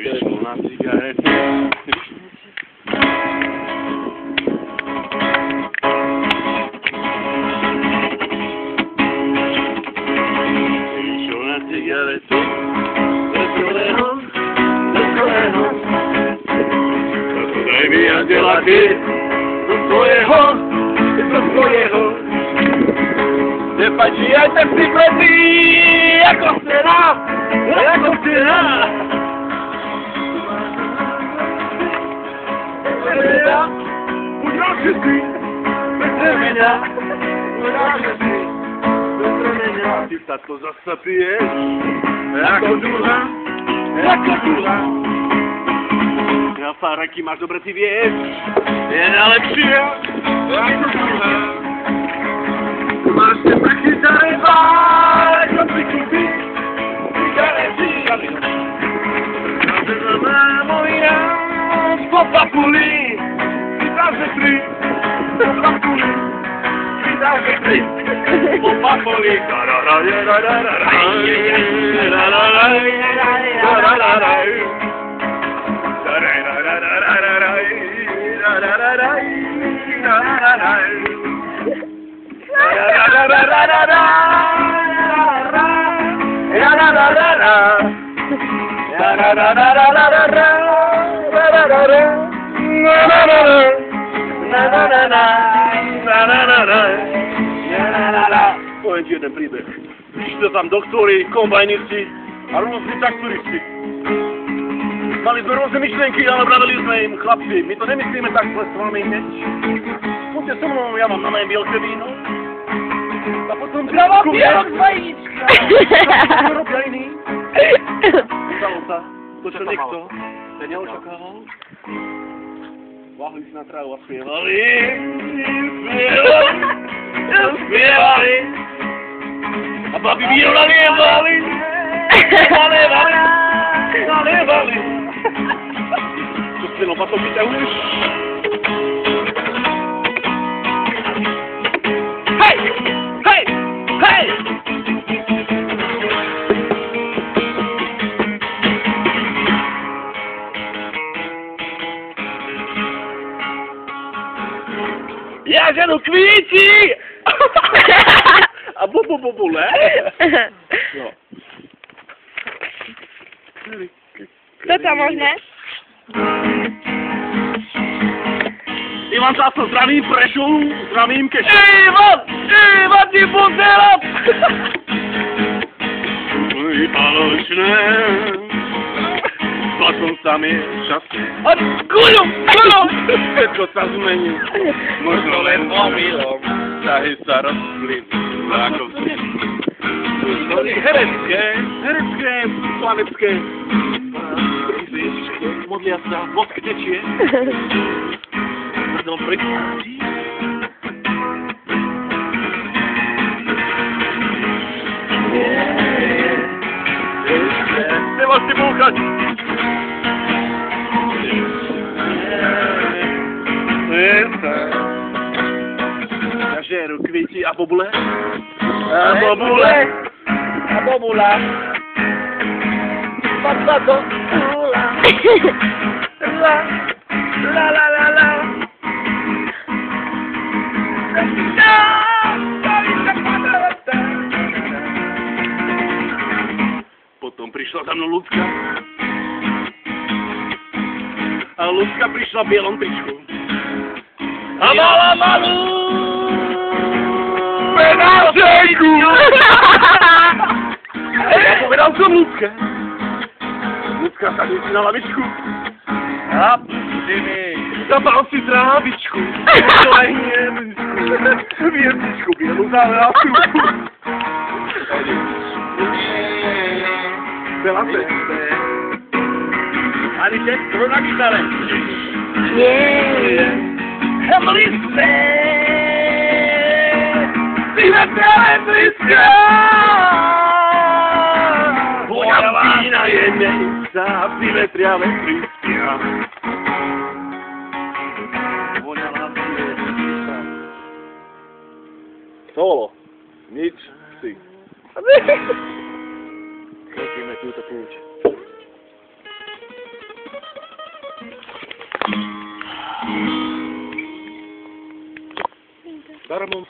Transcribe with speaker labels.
Speaker 1: Vyšlo na cigarety. Vyšlo na cigarety. Daj mi anděla ty, do tvojho. Nepačí, ať jsem připletý, jako stěna. Udělal si ty, bez меня. Ty tato zase piješ, jako duha. Ja Faraky, máš dobre, ty vieš, je najlepšia, ako druhá. Máš tie prachy zarebať, čo si kúpi, cigarety. Na môj rád, po papuli, vytáže tri, po papuli, po papuli. Poviem ti jeden príbeh. Prišli tam doktori, kombajnisti a rôzni trakturisti. Mali sme rôzne myšlienky, ale vraveli sme im, chlapci, my to nemyslíme tak, ale s vami hneď. Poďte so mnou, ja vám namajem bielke víno. A potom... Ja vám bielok vajíčka! To robia iní. Stalo sa, to čo niekto sa neočakával. Váhli si na trávu a spievali. A babi víno nalievali. Nalievali. Čo si lopatou vyťahuješ? Hej! Ja ženu kvíti! A bubule? No.
Speaker 2: Toto možné?
Speaker 1: Ivan Záco, zdravím Prešov, zdravím Kešu.
Speaker 3: Ivan, ty buzela!
Speaker 1: Falošné, platom sa mi časne.
Speaker 3: A guľu!
Speaker 1: Všetko sa zmení, možno len omylom. Vzťahy sa rozplynú, ako herecké, planecké. Modlia sa, vosk tečie. Prdom prichádí. Nemáš si búchať. Ja žeru kvíti a bobule.
Speaker 3: A bobula. Padla do hula. La.
Speaker 1: Potom prišla za mnou Ľudka. A Ľudka prišla v bielom tričku. A mala malú penáženku. Ja povedal som Ľudke. Ľudka sa si na lavičku. A pusti mi. Zapal si trávičku. Hviezdičku bielu závrátku. Veľa sebe. Ani tekstro na gitare. Hemli sme. Vyvetrale blízka. Voňavá vína je nejistá. Vyvetriale blízka. Voňavá vína je nejistá. Solo. Nič si. Chodíme to pouči. Darmo.